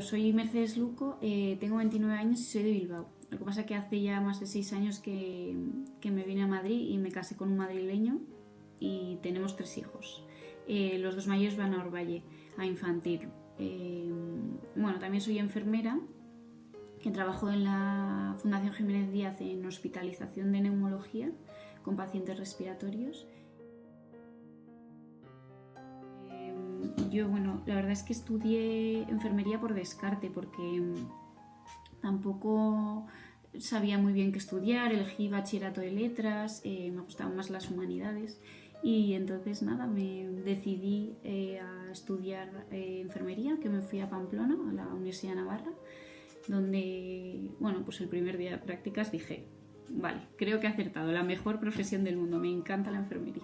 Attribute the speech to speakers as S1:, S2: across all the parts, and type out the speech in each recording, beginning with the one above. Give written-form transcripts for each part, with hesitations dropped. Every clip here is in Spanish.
S1: Soy Mercedes Luco, tengo 29 años y soy de Bilbao. Lo que pasa es que hace ya más de 6 años que me vine a Madrid y me casé con un madrileño y tenemos 3 hijos. Los 2 mayores van a Orvalle, a infantil. Bueno, también soy enfermera, que trabajo en la Fundación Jiménez Díaz en hospitalización de neumología con pacientes respiratorios. Yo, bueno, la verdad es que estudié enfermería por descarte, porque tampoco sabía muy bien qué estudiar, elegí bachillerato de letras, me gustaban más las humanidades y entonces nada, me decidí a estudiar enfermería, que me fui a Pamplona, a la Universidad de Navarra, donde, bueno, pues el primer día de prácticas dije, vale, creo que he acertado, la mejor profesión del mundo, me encanta la enfermería,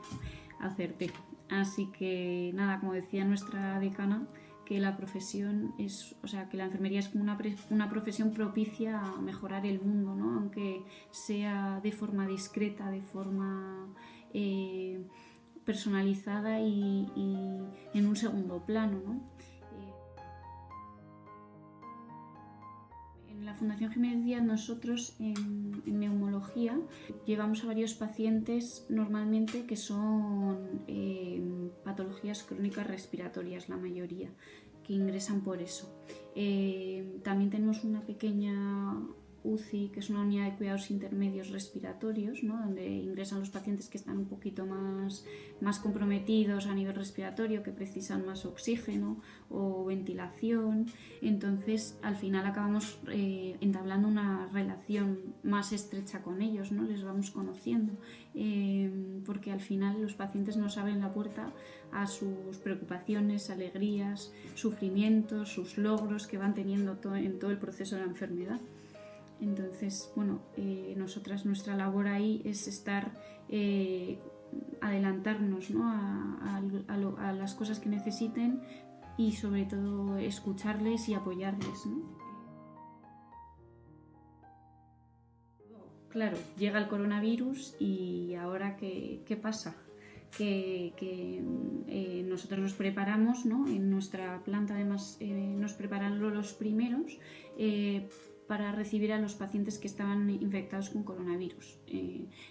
S1: acerté. Así que nada, como decía nuestra decana, que la profesión es, o sea, que la enfermería es como una profesión propicia a mejorar el mundo, ¿no? Aunque sea de forma discreta, de forma personalizada y en un segundo plano, ¿no? En la Fundación Jiménez Díaz nosotros en neumología llevamos a varios pacientes normalmente que son patologías crónicas respiratorias, la mayoría, que ingresan por eso. También tenemos una pequeña UCI, que es una unidad de cuidados intermedios respiratorios, ¿no? Donde ingresan los pacientes que están un poquito más comprometidos a nivel respiratorio, que precisan más oxígeno o ventilación. Entonces, al final acabamos entablando una relación más estrecha con ellos, ¿no? Les vamos conociendo, porque al final los pacientes nos abren la puerta a sus preocupaciones, alegrías, sufrimientos, sus logros que van teniendo en todo el proceso de la enfermedad. Entonces, bueno, nuestra labor ahí es estar, adelantarnos, ¿no? a las cosas que necesiten y sobre todo escucharles y apoyarles, ¿no? Claro, llega el coronavirus y ahora ¿qué pasa? Que nosotros nos preparamos, ¿no? En nuestra planta además nos preparan los primeros para recibir a los pacientes que estaban infectados con coronavirus.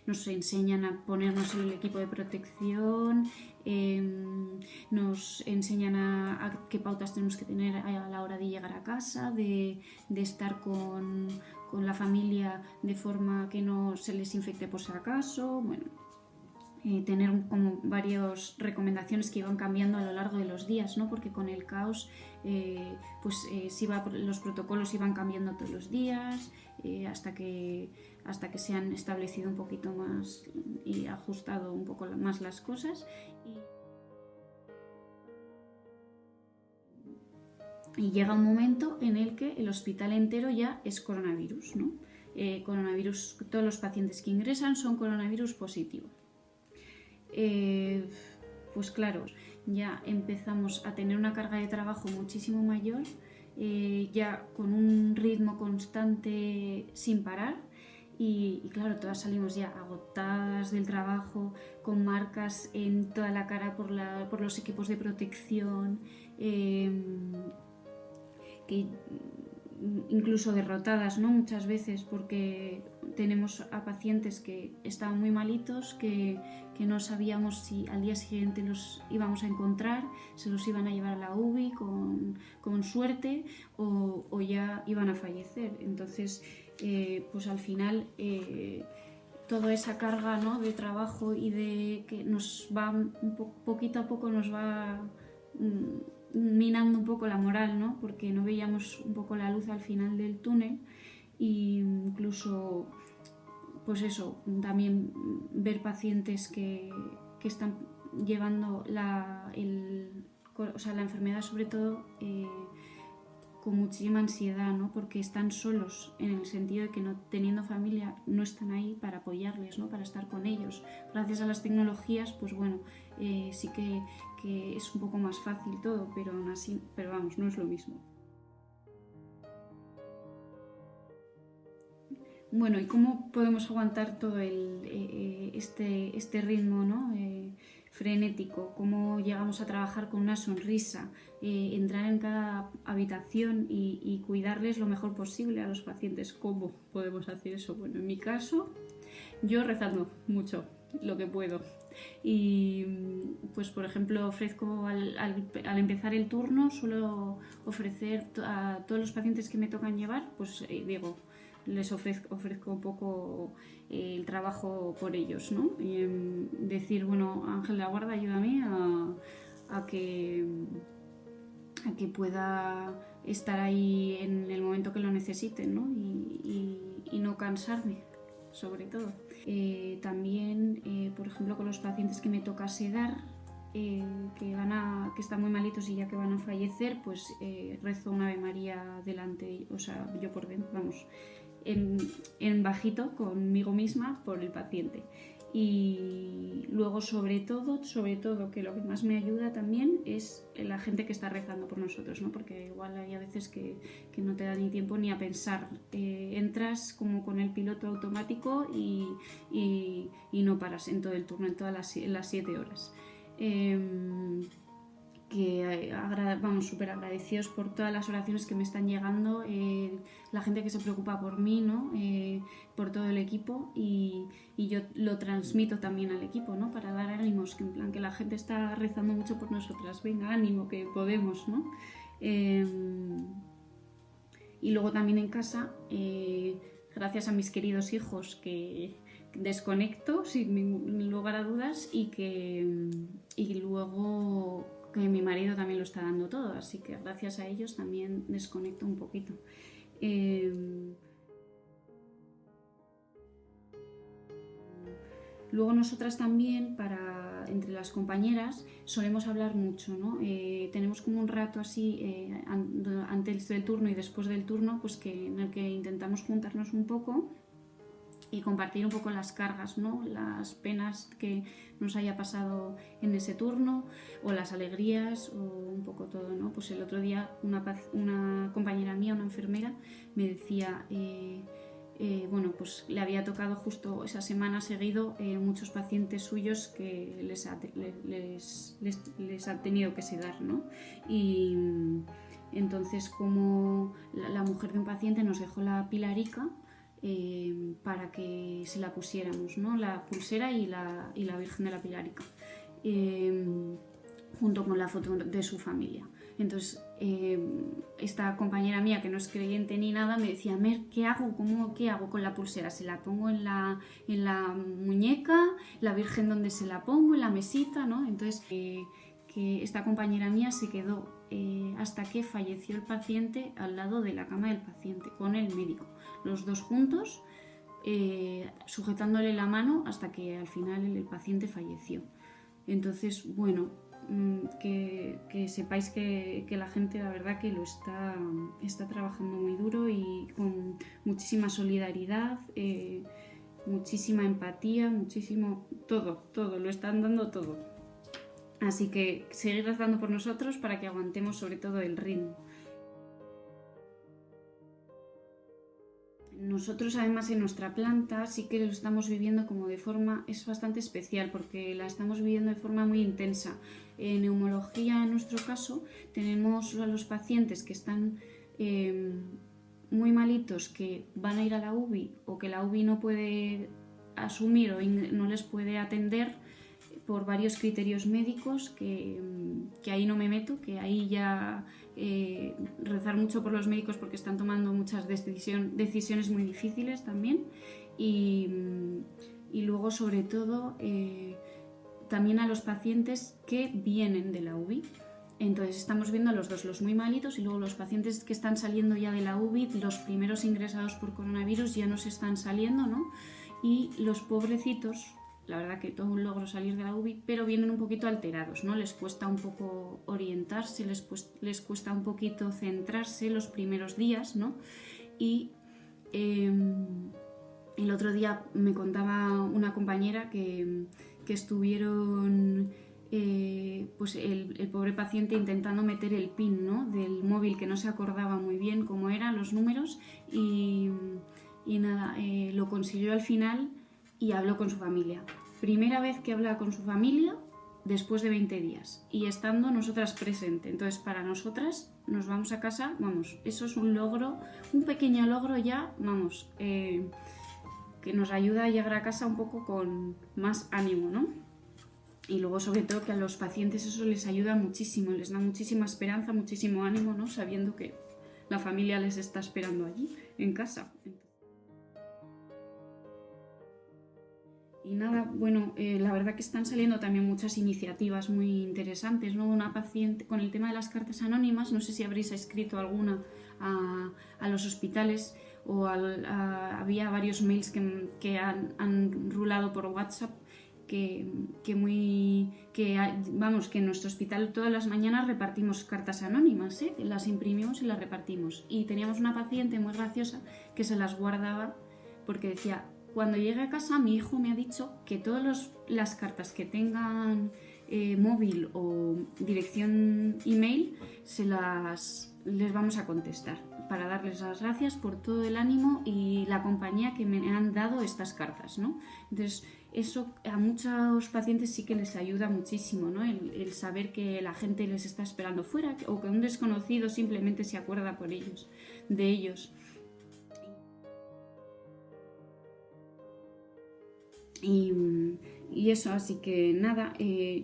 S1: Nos enseñan a ponernos el equipo de protección, nos enseñan a qué pautas tenemos que tener a la hora de llegar a casa, de estar con la familia de forma que no se les infecte por si acaso. Bueno, tener como varias recomendaciones que iban cambiando a lo largo de los días, ¿no? Porque con el caos los protocolos iban cambiando todos los días hasta que se han establecido un poquito más y ajustado un poco más las cosas. Y llega un momento en el que el hospital entero ya es coronavirus, ¿no? Todos los pacientes que ingresan son coronavirus positivo. Pues claro, ya empezamos a tener una carga de trabajo muchísimo mayor, ya con un ritmo constante sin parar y claro, todas salimos ya agotadas del trabajo, con marcas en toda la cara por los equipos de protección, que incluso derrotadas, ¿no? Muchas veces, porque tenemos a pacientes que estaban muy malitos, que no sabíamos si al día siguiente los íbamos a encontrar, se los iban a llevar a la UBI con suerte o ya iban a fallecer. Entonces, pues al final toda esa carga, ¿no? de trabajo y de que nos va poquito a poco nos va minando un poco la moral, ¿no? Porque no veíamos un poco la luz al final del túnel e incluso, pues eso, también ver pacientes que están llevando la enfermedad sobre todo con muchísima ansiedad, ¿no? Porque están solos en el sentido de que no teniendo familia no están ahí para apoyarles, ¿no? Para estar con ellos. Gracias a las tecnologías, pues bueno, sí que es un poco más fácil todo, pero aún así, pero vamos, no es lo mismo. Bueno, ¿y cómo podemos aguantar todo este ritmo, ¿no? frenético, cómo llegamos a trabajar con una sonrisa, entrar en cada habitación y cuidarles lo mejor posible a los pacientes. ¿Cómo podemos hacer eso? Bueno, en mi caso, yo rezando mucho lo que puedo. Y pues por ejemplo ofrezco al empezar el turno, suelo ofrecer a todos los pacientes que me tocan llevar, pues digo, les ofrezco un poco el trabajo por ellos, ¿no? Y decir, bueno, Ángel de la Guarda, ayúdame a que pueda estar ahí en el momento que lo necesiten, ¿no? Y no cansarme, sobre todo. También, por ejemplo, con los pacientes que me toca sedar, que están muy malitos y ya que van a fallecer, pues rezo un Ave María delante, o sea, yo por dentro, vamos, en bajito conmigo misma por el paciente. Y luego sobre todo que lo que más me ayuda también es la gente que está rezando por nosotros, ¿no? Porque igual hay a veces que no te da ni tiempo ni a pensar, entras como con el piloto automático y no paras en todo el turno, en todas las 7 horas. Vamos, súper agradecidos por todas las oraciones que me están llegando, la gente que se preocupa por mí, ¿no? Por todo el equipo, y yo lo transmito también al equipo, ¿no? Para dar ánimos, que en plan que la gente está rezando mucho por nosotras, venga, ánimo, que podemos, ¿no? Y luego también en casa, gracias a mis queridos hijos, que desconecto sin ningún lugar a dudas, y luego que mi marido también lo está dando todo, así que gracias a ellos también desconecto un poquito. Luego nosotras también, entre las compañeras, solemos hablar mucho, ¿no? Tenemos como un rato así, antes del turno y después del turno, pues en el que intentamos juntarnos un poco y compartir un poco las cargas, ¿no? Las penas que nos haya pasado en ese turno, o las alegrías, o un poco todo, ¿no? Pues el otro día una compañera mía, una enfermera, me decía, bueno, pues le había tocado justo esa semana seguido muchos pacientes suyos que les ha tenido que sedar, ¿no? Y entonces, como la mujer de un paciente nos dejó la pilarica, para que se la pusiéramos, ¿no? La pulsera y la Virgen de la Pilarica, junto con la foto de su familia. Entonces, esta compañera mía, que no es creyente ni nada, me decía, Mer, ¿qué hago? ¿Qué hago con la pulsera? ¿Se la pongo en la muñeca? ¿La Virgen dónde se la pongo? ¿En la mesita? ¿No? Entonces, que esta compañera mía se quedó hasta que falleció el paciente al lado de la cama del paciente, con el médico, los dos juntos, sujetándole la mano hasta que al final el paciente falleció. Entonces, bueno, que sepáis que la gente, la verdad, que lo está trabajando muy duro y con muchísima solidaridad, muchísima empatía, muchísimo, todo, lo están dando todo. Así que seguid rezando por nosotros para que aguantemos sobre todo el ritmo. Nosotros además en nuestra planta sí que lo estamos viviendo como de forma, es bastante especial porque la estamos viviendo de forma muy intensa. En neumología, en nuestro caso, tenemos a los pacientes que están muy malitos, que van a ir a la UBI o que la UBI no puede asumir o no les puede atender por varios criterios médicos que ahí no me meto, que ahí ya rezar mucho por los médicos porque están tomando muchas decisiones muy difíciles también, y luego sobre todo también a los pacientes que vienen de la UBI. Entonces estamos viendo a los dos, los muy malitos y luego los pacientes que están saliendo ya de la UBI, los primeros ingresados por coronavirus ya nos están saliendo, ¿no? Y los pobrecitos, la verdad que todo un logro salir de la UBI, pero vienen un poquito alterados, ¿no? Les cuesta un poco orientarse, les cuesta un poquito centrarse los primeros días, ¿no? Y el otro día me contaba una compañera que estuvieron pues el pobre paciente intentando meter el PIN, ¿no? Del móvil, que no se acordaba muy bien cómo eran los números, y nada, lo consiguió al final y habló con su familia. Primera vez que habla con su familia después de 20 días y estando nosotras presentes. Entonces, para nosotras nos vamos a casa, vamos, eso es un logro, un pequeño logro ya, vamos, que nos ayuda a llegar a casa un poco con más ánimo, ¿no? Y luego, sobre todo, que a los pacientes eso les ayuda muchísimo, les da muchísima esperanza, muchísimo ánimo, ¿no? Sabiendo que la familia les está esperando allí, en casa. Y nada, bueno, la verdad que están saliendo también muchas iniciativas muy interesantes, ¿no? Una paciente, con el tema de las cartas anónimas, no sé si habréis escrito alguna a los hospitales o había varios mails que han rulado por WhatsApp vamos, que en nuestro hospital todas las mañanas repartimos cartas anónimas, ¿eh? Las imprimimos y las repartimos. Y teníamos una paciente muy graciosa que se las guardaba porque decía: cuando llegue a casa mi hijo me ha dicho que todas las cartas que tengan móvil o dirección email les vamos a contestar para darles las gracias por todo el ánimo y la compañía que me han dado estas cartas, ¿no? Entonces, eso a muchos pacientes sí que les ayuda muchísimo, ¿no? El saber que la gente les está esperando fuera o que un desconocido simplemente se acuerda de ellos. Y eso, así que nada,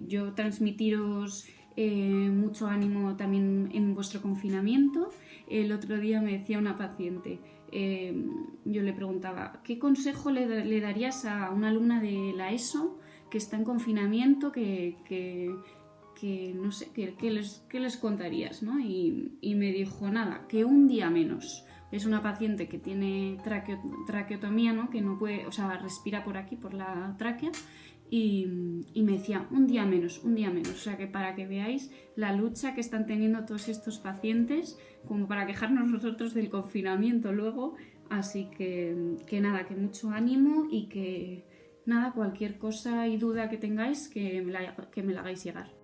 S1: yo transmitiros mucho ánimo también en vuestro confinamiento. El otro día me decía una paciente, yo le preguntaba, ¿qué consejo le darías a una alumna de la ESO que está en confinamiento, que no sé, ¿qué les contarías, ¿no? Y me dijo, nada, que un día menos. Es una paciente que tiene traqueotomía, ¿no? Que no puede, o sea, respira por aquí, por la tráquea, y me decía, un día menos. O sea, que para que veáis la lucha que están teniendo todos estos pacientes, como para quejarnos nosotros del confinamiento luego. Así que nada, que mucho ánimo y que nada, cualquier cosa y duda que tengáis, que me la hagáis llegar.